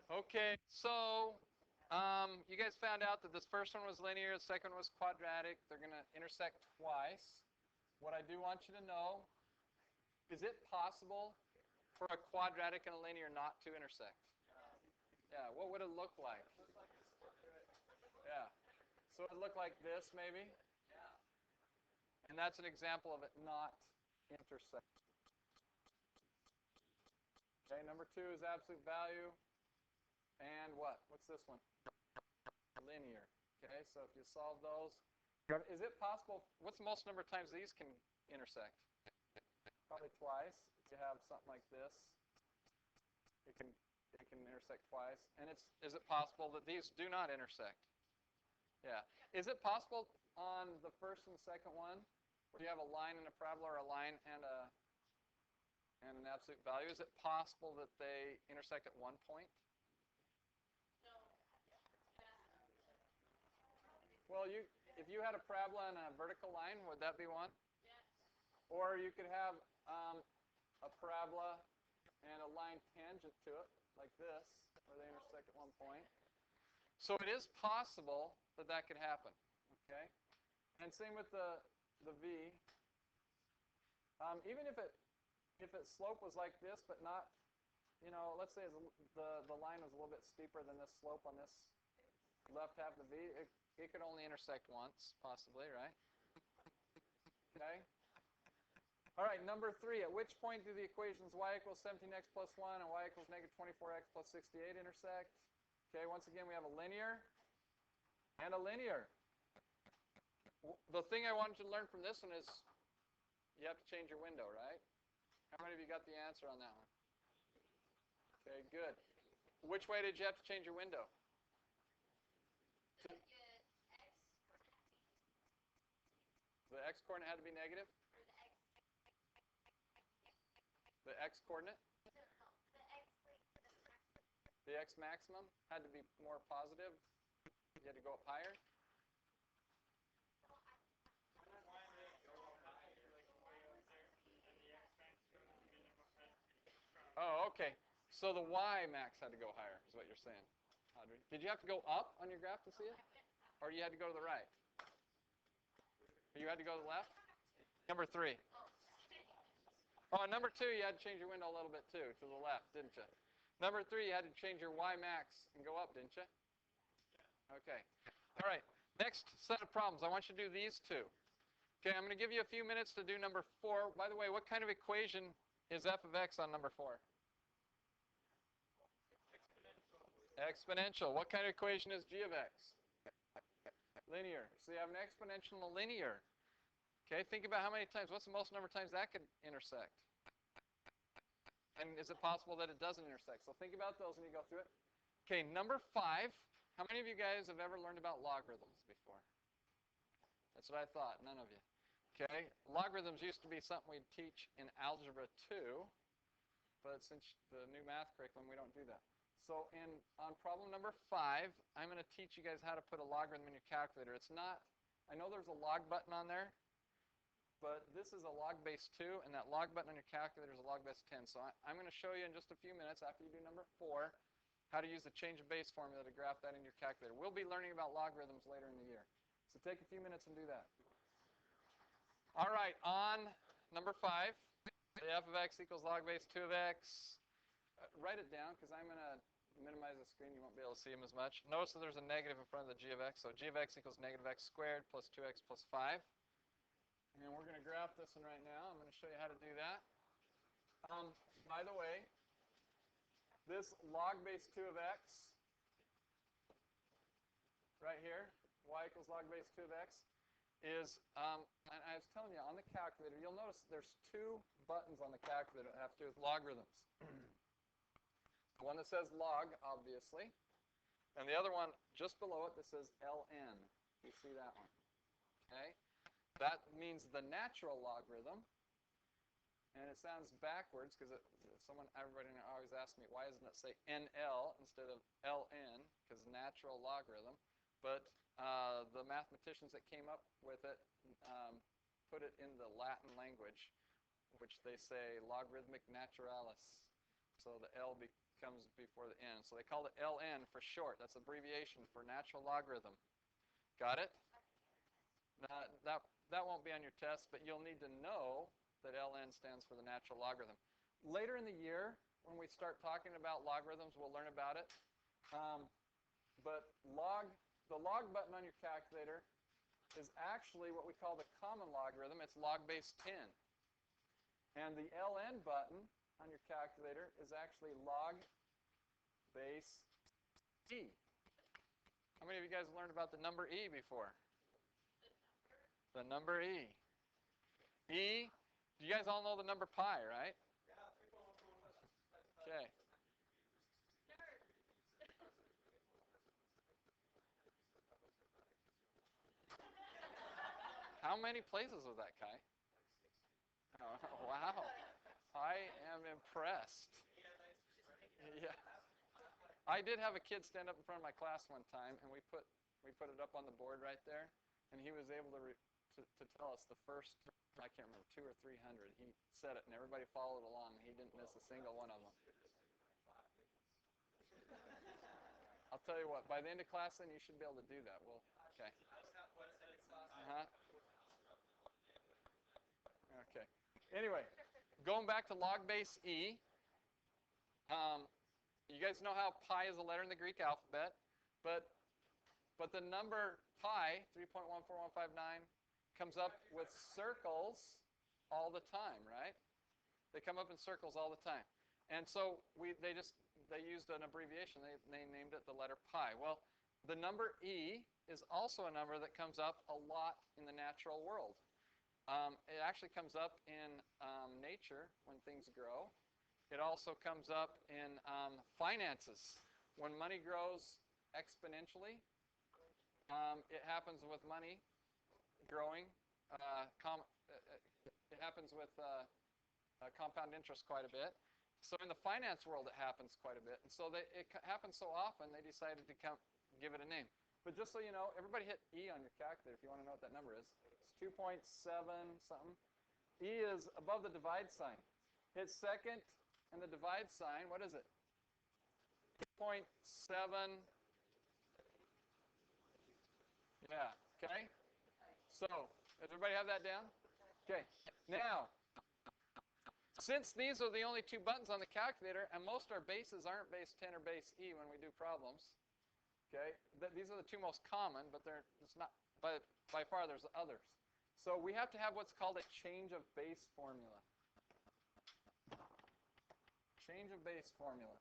Okay, so you guys found out that this first one was linear, the second one was quadratic. They're going to intersect twice. What I do want you to know, is it possible for a quadratic and a linear not to intersect? Yeah, what would it look like? Yeah, so it would look like this maybe. And that's an example of it not intersecting. Okay, number 2 is absolute value. And what? What's this one? Linear. Okay, so if you solve those, is it possible, what's the most number of times these can intersect? Probably twice. If you have something like this, it can intersect twice. And is it possible that these do not intersect? Yeah. Is it possible on the first and second one, where you have a line and a parabola, or a line and an absolute value, is it possible that they intersect at one point? Well, if you had a parabola and a vertical line, would that be one? Yes. Or you could have a parabola and a line tangent to it, like this, where they intersect at one point. So it is possible that that could happen. Okay. And same with the V. Even if its slope was like this, but not, let's say the line was a little bit steeper than this slope on this left half of the V, it could only intersect once, possibly, right? Okay. All right, number 3. At which point do the equations y equals 17x plus 1 and y equals negative 24x plus 68 intersect? Okay, once again, we have a linear and a linear. The thing I wanted you to learn from this one is you have to change your window, right? How many of you got the answer on that one? Okay, good. Which way did you have to change your window? The x coordinate had to be negative? The x coordinate? The x maximum had to be more positive? You had to go up higher? Oh, okay. So the y max had to go higher, is what you're saying, Audrey. Did you have to go up on your graph to see it? Or you had to go to the right? Or you had to go to the left? Number 3. Oh, number 2, you had to change your window a little bit too, to the left, didn't you? Number 3, you had to change your y max and go up, didn't you? Okay. All right. Next set of problems. I want you to do these two. Okay, I'm going to give you a few minutes to do number 4. By the way, what kind of equation is f of x on number 4? Exponential. What kind of equation is g of x? Linear. So you have an exponential and a linear. Okay, think about how many times. What's the most number of times that could intersect? And is it possible that it doesn't intersect? So think about those when you go through it. Okay, number 5. How many of you guys have ever learned about logarithms before? That's what I thought. None of you. Okay, logarithms used to be something we'd teach in Algebra 2, but since the new math curriculum, we don't do that. So on problem number 5, I'm going to teach you guys how to put a logarithm in your calculator. It's not, I know there's a log button on there, but this is a log base 2, and that log button on your calculator is a log base 10. So I'm going to show you in just a few minutes after you do number 4 how to use the change of base formula to graph that in your calculator. We'll be learning about logarithms later in the year. So take a few minutes and do that. All right, on number 5, the f of x equals log base 2 of x. Write it down, because I'm going to minimize the screen. You won't be able to see them as much. Notice that there's a negative in front of the g of x. So g of x equals negative x squared plus 2x plus 5. And we're going to graph this one right now. I'm going to show you how to do that. By the way, this log base 2 of x right here, y equals log base 2 of x, is, and I was telling you, on the calculator, you'll notice there's 2 buttons on the calculator that have to do with logarithms. The one that says log, obviously, and the other one just below it that says ln. You see that one? Okay? That means the natural logarithm, and it sounds backwards because everybody always asks me, why doesn't it say NL instead of LN, because natural logarithm. But the mathematicians that came up with it put it in the Latin language, which they say logarithmic naturalis. So the L comes before the n. So they call it ln for short. That's abbreviation for natural logarithm. Got it? That won't be on your test, but you'll need to know that ln stands for the natural logarithm. Later in the year, when we start talking about logarithms, we'll learn about it. But the log button on your calculator is actually what we call the common logarithm. It's log base 10. And the ln button on your calculator is actually log base e. How many of you guys learned about the number e before? The number e. E, you guys all know the number pi, right? Okay. How many places was that, Kai? Oh, wow. I am impressed. Yeah. I did have a kid stand up in front of my class one time, and we put it up on the board right there, and he was able to tell us the first, I can't remember, 200 or 300. He said it, and everybody followed along. He didn't miss a single one of them. I'll tell you what, by the end of class, then you should be able to do that. Well, okay. Okay. Anyway, going back to log base e, you guys know how pi is a letter in the Greek alphabet, but the number pi, 3.14159, comes up with circles all the time, right? They come up in circles all the time. And so they used an abbreviation. They named it the letter pi. Well, the number e is also a number that comes up a lot in the natural world. It actually comes up in nature when things grow. It also comes up in finances. When money grows exponentially, it happens with money growing. It happens with compound interest quite a bit. So in the finance world, it happens quite a bit. And so it happens so often, they decided to give it a name. But just so you know, everybody hit E on your calculator if you want to know what that number is. It's 2.7 something. E is above the divide sign. Hit second and the divide sign. What is it? 2.7. Yeah, okay? So, does everybody have that down? Okay. Now, since these are the only two buttons on the calculator, and most of our bases aren't base 10 or base E when we do problems, okay? These are the two most common, but it's not by far there's others. So we have to have what's called a change of base formula. Change of base formula.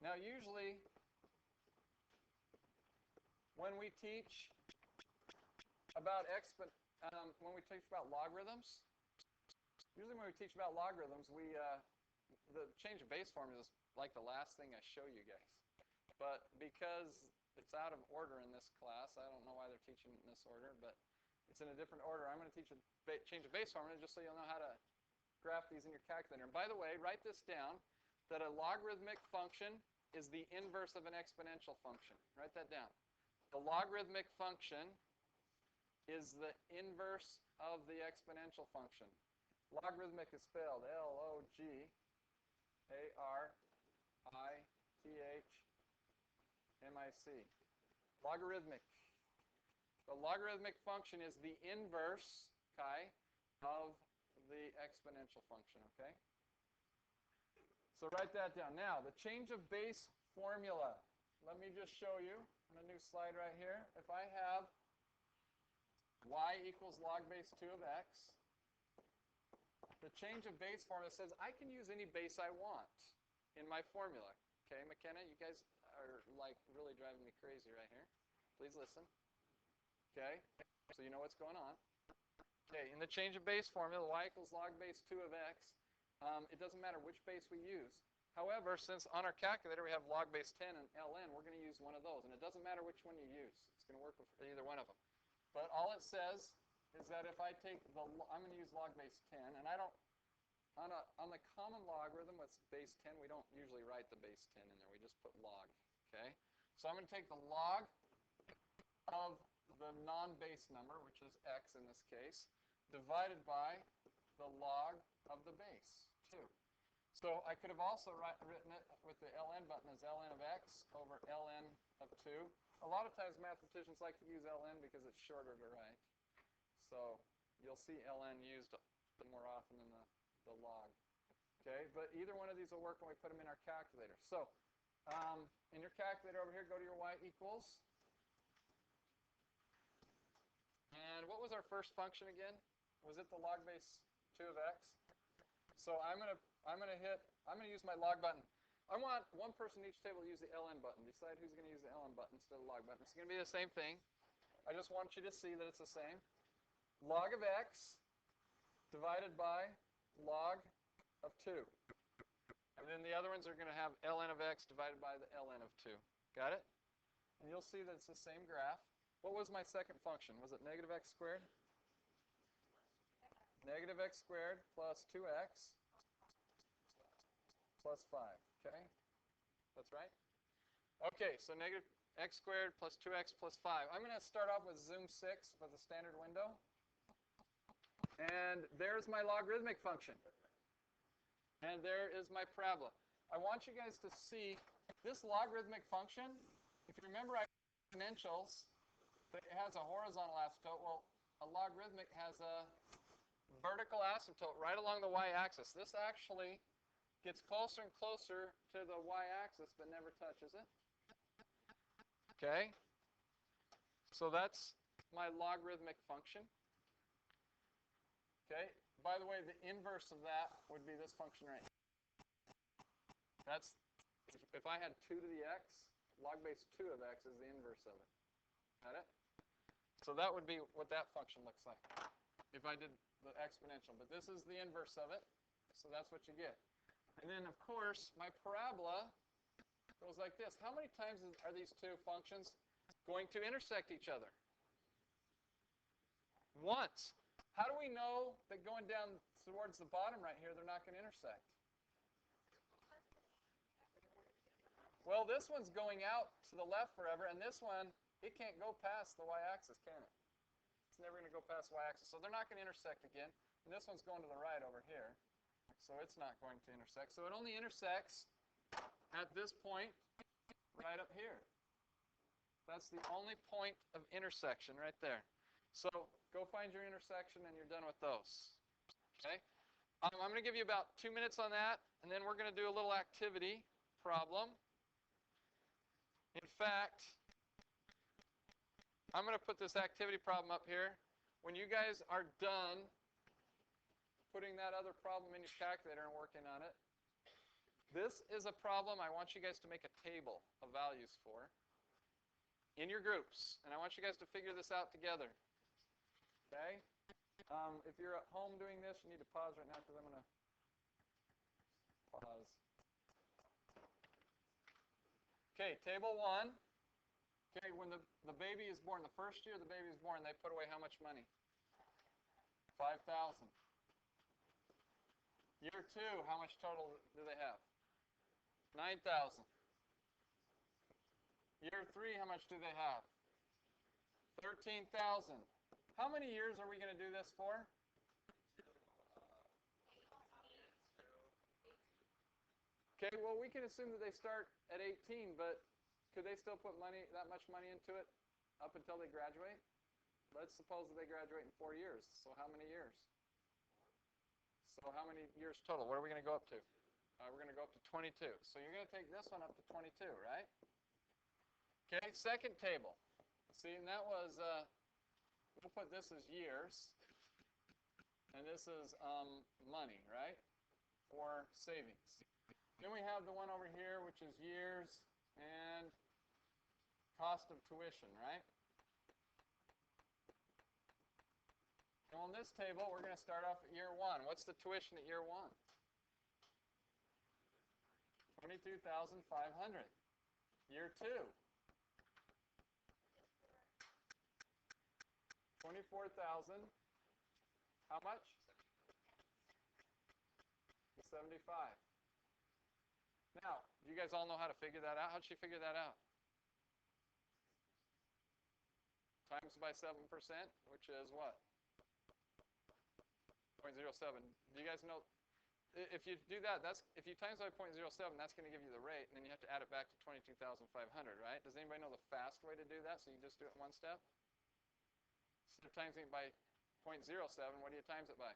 Now usually when we teach about logarithms, the change of base formula is like the last thing I show you guys. But because it's out of order in this class, I don't know why they're teaching it in this order, but it's in a different order. I'm going to teach a change of base formula just so you'll know how to graph these in your calculator. And by the way, write this down, that a logarithmic function is the inverse of an exponential function. Write that down. The logarithmic function is the inverse of the exponential function. Logarithmic is spelled L-O-G-A-R-I-T-H-M-I-C. Logarithmic. The logarithmic function is the inverse, Kai, of the exponential function, okay? So write that down. Now, the change of base formula. Let me just show you on a new slide right here. If I have y equals log base 2 of x, the change of base formula says I can use any base I want in my formula. Okay, McKenna, you guys are like really driving me crazy right here. Please listen. Okay, so you know what's going on. Okay, in the change of base formula, y equals log base 2 of x, it doesn't matter which base we use. However, since on our calculator we have log base 10 and ln, we're going to use one of those. And it doesn't matter which one you use. It's going to work with either one of them. But all it says is that if I take I'm going to use log base 10, and I don't, on the common logarithm with base 10, we don't usually write the base 10 in there. We just put log, okay? So I'm going to take the log of the non-base number, which is x in this case, divided by the log of the base, 2. So I could have also written it with the ln button as ln of x over ln of 2. A lot of times mathematicians like to use ln because it's shorter to write. So you'll see ln used more often than the log. Okay, but either one of these will work when we put them in our calculator. So in your calculator over here, go to your y equals. And what was our first function again? Was it the log base 2 of x? So I'm gonna use my log button. I want one person in each table to use the ln button. Decide who's going to use the ln button instead of the log button. It's going to be the same thing. I just want you to see that it's the same. Log of x divided by log of 2. And then the other ones are going to have ln of x divided by the ln of 2. Got it? And you'll see that it's the same graph. What was my second function? Was it negative x squared? Negative x squared plus 2x plus 5. Okay? That's right? Okay, so negative x squared plus 2x plus 5. I'm going to start off with zoom 6 with a standard window. And there's my logarithmic function. And there is my parabola. I want you guys to see this logarithmic function. If you remember exponentials, it has a horizontal asymptote. Well, a logarithmic has a vertical asymptote right along the y-axis. This actually gets closer and closer to the y-axis, but never touches it. Okay? So that's my logarithmic function. Okay? By the way, the inverse of that would be this function right here. That's, if I had 2 to the x, log base 2 of x is the inverse of it. Got it? So that would be what that function looks like if I did the exponential. But this is the inverse of it, so that's what you get. And then, of course, my parabola goes like this. How many times are these two functions going to intersect each other? Once. How do we know that going down towards the bottom right here, they're not going to intersect? Well, this one's going out to the left forever, and this one, it can't go past the y-axis, can it? It's never going to go past the y-axis, so they're not going to intersect again. And this one's going to the right over here, so it's not going to intersect. So it only intersects at this point right up here. That's the only point of intersection right there. So go find your intersection, and you're done with those. Okay? I'm going to give you about 2 minutes on that, and then we're going to do a little activity problem. In fact, I'm going to put this activity problem up here. When you guys are done putting that other problem in your calculator and working on it, this is a problem I want you guys to make a table of values for in your groups. And I want you guys to figure this out together. Okay? If you're at home doing this, you need to pause right now because I'm going to pause. Okay, table 1. Okay, when the baby is born, the first year the baby is born, they put away how much money? 5,000. Year 2, how much total do they have? 9,000. Year 3, how much do they have? 13,000. How many years are we going to do this for? Okay, well, we can assume that they start at 18, but could they still put that much money into it up until they graduate? Let's suppose that they graduate in 4 years. So how many years? So how many years total? What are we going to go up to? We're going to go up to 22. So you're going to take this one up to 22, right? Okay, second table. See, and that was, we'll put this as years. And this is money, right? Or savings. Then we have the one over here, which is years and cost of tuition, right? And on this table, we're going to start off at year 1. What's the tuition at year 1? 22,500. Year 2. 24,000. How much? 75. Now, do you guys all know how to figure that out? How'd she figure that out? Times by 7%, which is what? 0.07. Do you guys know if you do that, if you times by 0.07, that's going to give you the rate, and then you have to add it back to 22,500, right? Does anybody know the fast way to do that? So you just do it in one step? Instead of timesing it by 0.07, what do you times it by?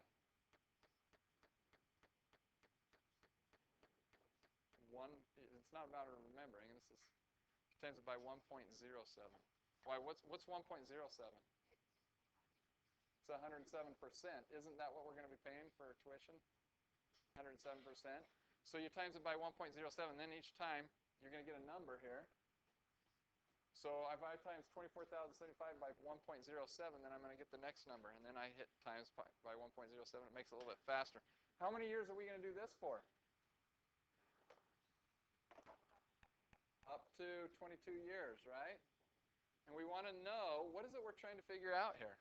1. It's not about remembering. This is times it by 1.07. Why? What's 1.07? It's 107%. Isn't that what we're going to be paying for tuition? 107%. So you times it by 1.07, then each time you're going to get a number here. So if I times 24,075 by 1.07, then I'm going to get the next number. And then I hit times by 1.07. It makes it a little bit faster. How many years are we going to do this for? Up to 22 years, right? And we want to know, what is it we're trying to figure out here?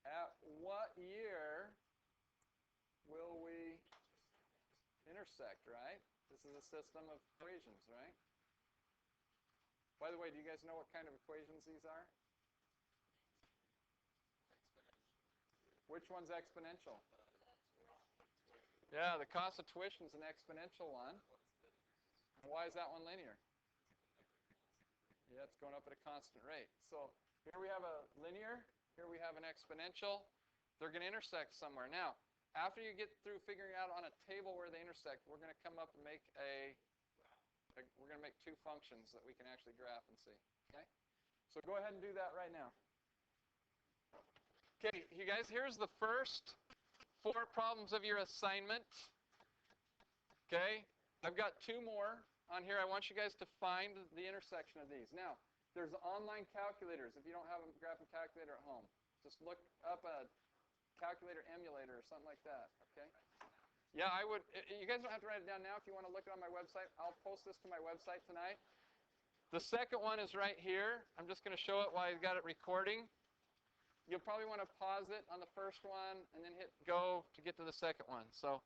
At what year will we intersect, right? This is a system of equations, right? By the way, do you guys know what kind of equations these are? Which one's exponential? Yeah, the cost of tuition is an exponential one. And why is that one linear? Yeah, it's going up at a constant rate. So here we have a linear. Here we have an exponential. They're going to intersect somewhere. Now, after you get through figuring out on a table where they intersect, we're going to come up and make we're going to make two functions that we can actually graph and see. Okay? So go ahead and do that right now. Okay, you guys, here's the first 4 problems of your assignment. Okay? I've got 2 more on here. I want you guys to find the intersection of these. Now, there's online calculators if you don't have a graphing calculator at home. Just look up a calculator emulator or something like that, okay? Yeah, I would. You guys don't have to write it down now. If you want to look it on my website, I'll post this to my website tonight. The second one is right here. I'm just going to show it while I've got it recording. You'll probably want to pause it on the first one and then hit go to get to the second one. So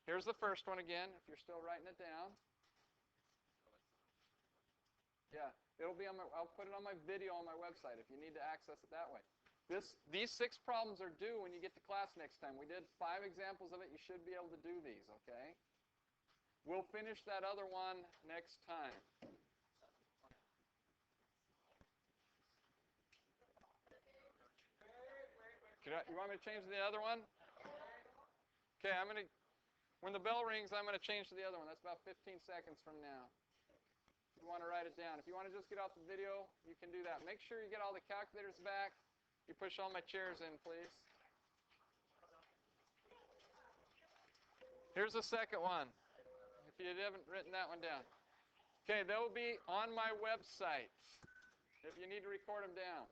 here's the first one again, if you're still writing it down. Yeah, it'll be on I'll put it on my video on my website if you need to access it that way. These 6 problems are due when you get to class next time. We did 5 examples of it. You should be able to do these, okay? We'll finish that other one next time. You want me to change to the other one? Okay, when the bell rings, I'm going to change to the other one. That's about 15 seconds from now. If you want to write it down. If you want to just get off the video, you can do that. Make sure you get all the calculators back. You push all my chairs in, please. Here's the second one, if you haven't written that one down. Okay, they'll be on my website if you need to record them down.